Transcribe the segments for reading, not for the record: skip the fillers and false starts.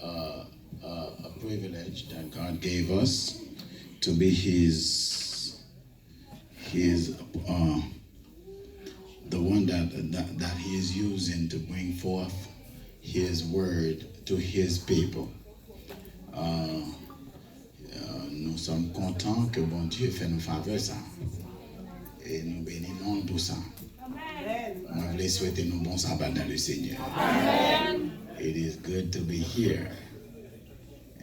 a privilege that God gave us to be His the one that He is using to bring forth His word to His people. Nous sommes contents que bon Dieu fait nous faveur ça. Et nous bénissons tout ça. Moi, je voulais souhaiter nous bon sabbat dans le Seigneur. Amen. It is good to be here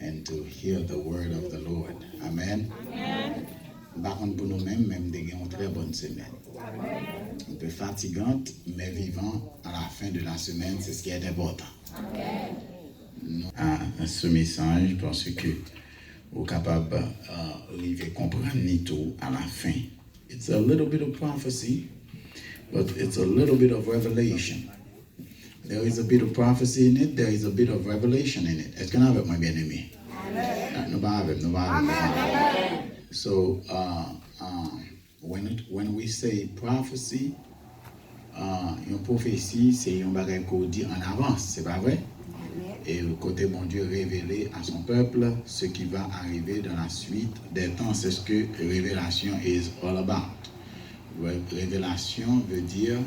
and to hear the word of the Lord. Amen. Amen. Par contre, pour nous-mêmes, même des une très bonne semaine. Amen. Un peu fatigante, mais vivant à la fin de la semaine, c'est ce qui est important. Amen. Nous, à ce message, parce que vous êtes capable de comprendre tout à la fin. It's a little bit of prophecy, but it's a little bit of revelation. There is a bit of prophecy in it, there is a bit of revelation in it. Est-ce qu'on a avec moi bien aimé? Amen. So, when we say prophecy, une prophétie, c'est un bagage qu'on dit en avance, c'est pas vrai? Et le côté bon Dieu révélé à son peuple ce qui va arriver dans la suite des temps. C'est ce que révélation is all about. Révélation veut dire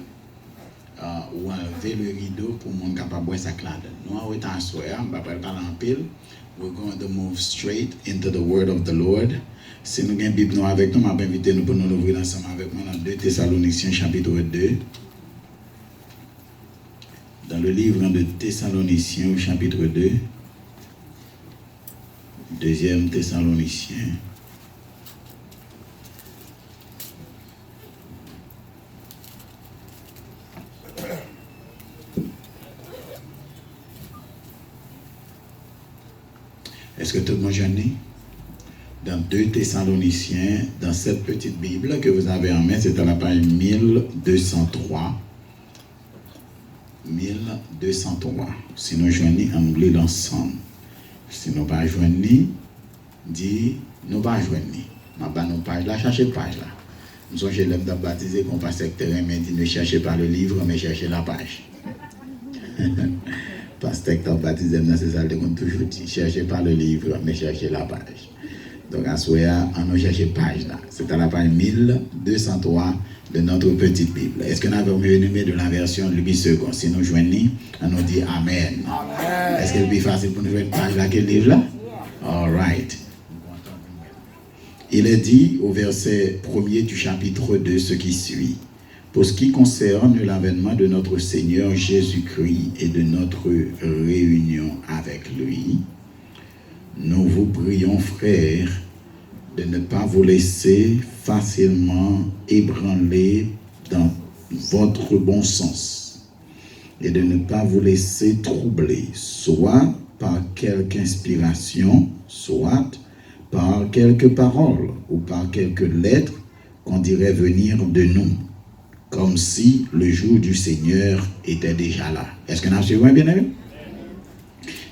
ou enlever le rideau pour mon capable boire sa clade. Nous on est en soirée, on va parler en pile. We're going to move straight into the word of the Lord. Si nous avons Bible nous avec nous, je vais inviter nous pour nous ouvrir ensemble avec moi dans 2 Thessaloniciens chapitre 2. Dans le livre de Thessaloniciens, au chapitre 2, 2e Thessaloniciens. Est-ce que tout le monde est dans 2 Thessaloniciens, dans cette petite Bible que vous avez en main, c'est à la page 1203. 1203. Si nous joignons, on lit l'ensemble. Si nous pas joignons, dit nous pas joignons. Ma pas nous page là, cherchez page là. Nous sommes chez l'homme baptisé qu'on passe secteur mais dit ne cherchez pas le livre mais cherchez la page. Pasteur baptisé c'est ça qu'on toujours dit cherchez pas le livre mais cherchez la page. Donc à ce moment on nous cherche page là. C'est à la page 1203 de notre petite Bible. Est-ce que nous avons mieux nommé de la version Louis II? Si nous joignons, on nous dit Amen. Amen. Est-ce que c'est plus facile pour nous jouer une page là que le livre là? All right. Il est dit au verset 1er du chapitre 2 ce qui suit. Pour ce qui concerne l'avènement de notre Seigneur Jésus-Christ et de notre réunion avec lui, nous vous prions, frères, de ne pas vous laisser facilement ébranler dans votre bon sens et de ne pas vous laisser troubler, soit par quelque inspiration, soit par quelques paroles ou par quelques lettres qu'on dirait venir de nous, comme si le jour du Seigneur était déjà là. Est-ce qu'on a suivi bien aimé?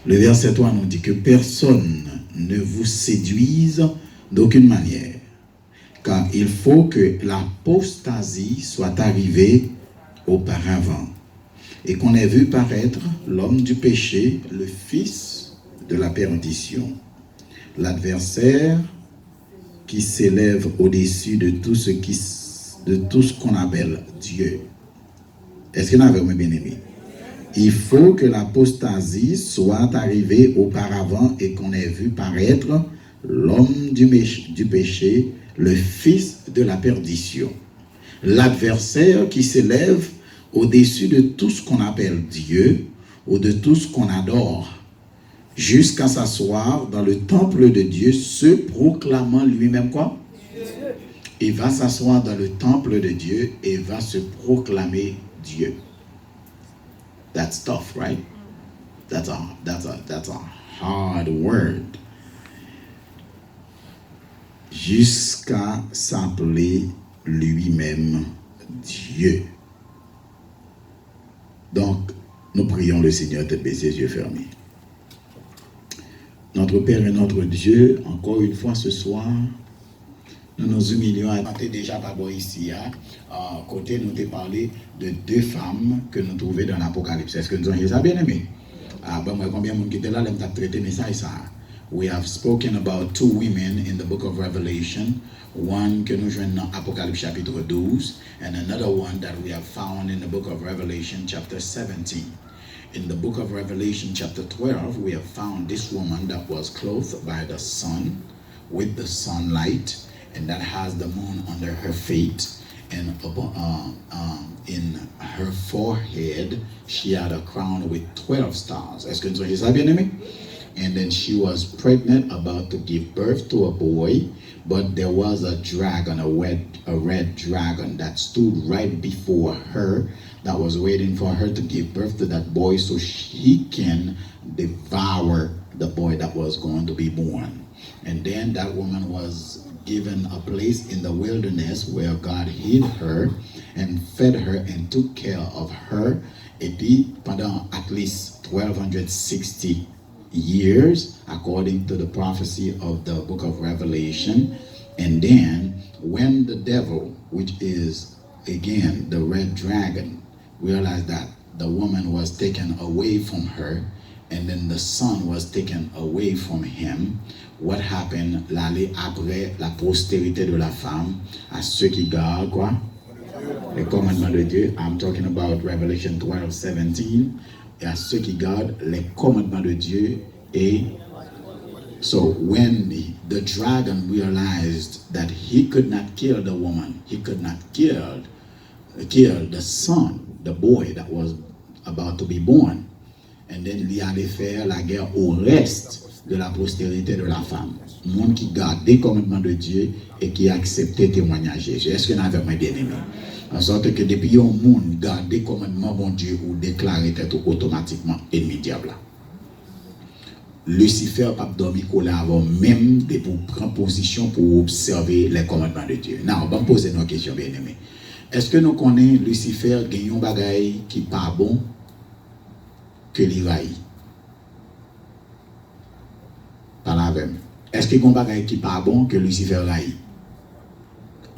Le verset 3 nous dit que personne ne vous séduise d'aucune manière, car il faut que l'apostasie soit arrivée auparavant et qu'on ait vu paraître l'homme du péché, le fils de la perdition, l'adversaire qui s'élève au-dessus de tout ce qu'on appelle Dieu. Est-ce que vous avez bien aimé? Il faut que l'apostasie soit arrivée auparavant et qu'on ait vu paraître l'homme du péché, le fils de la perdition, l'adversaire qui s'élève au-dessus de tout ce qu'on appelle Dieu ou de tout ce qu'on adore, jusqu'à s'asseoir dans le temple de Dieu, se proclamant lui-même quoi? Il va s'asseoir dans le temple de Dieu et va se proclamer Dieu. That's tough, right? That's a hard word. Jusqu'à s'appeler lui-même Dieu. Donc, nous prions le Seigneur tête baissée, yeux fermés. Notre Père et notre Dieu, encore une fois ce soir, nous nous humilions. On était déjà pas bon ici, à côté nous t'ai parlé de 2 femmes que nous trouvons dans l'Apocalypse. Est-ce que nous avons ça bien aimé? combien de monde qui était là, l'aime traiter message ça. We have spoken about two women in the book of Revelation. One que nous joignons dans Apocalypse chapitre 12, and another one that we have found in the book of Revelation chapter 17. In the book of Revelation chapter 12, we have found this woman that was clothed by the sun, with the sunlight, and that has the moon under her feet, and in her forehead she had a crown with 12 stars. Est-ce que vous voyez ça, bien-aimé? And then she was pregnant, about to give birth to a boy, but there was a dragon, a red dragon that stood right before her, that was waiting for her to give birth to that boy so he can devour the boy that was going to be born. And then that woman was given a place in the wilderness where God hid her and fed her and took care of her. Et puis, pendant at least 1260 years, according to the prophecy of the book of Revelation. And then when the devil, which is again the red dragon, realized that the woman was taken away from her, and then the son was taken away from him, what happened? L'année après, la postérité de la femme, à ceux qui gardent quoi? Les commandements de Dieu. I'm talking about Revelation 12:17. Et à ceux qui gardent les commandements de Dieu. Et so when the dragon realized that he could not kill the woman, he could not kill the son, the boy that was about to be born, and then il allait faire la guerre au reste de la postérité de la femme. Monde qui garde des commandements de Dieu et qui accepte le témoignage de Jésus. Est-ce que nous avons bien aimé? En sorte que depuis un monde garde des commandements de Dieu ou déclare être automatiquement ennemi diable. Lucifer pas dormi collé avant même de pour prendre position pour observer les commandements de Dieu. Non, on va poser une question bien aimé. Est-ce que nous connaissons Lucifer gagne un bagay qui pas bon que l'iraï? Par la même. Est-ce qu'il y a un bagay qui pas bon que Lucifer raï?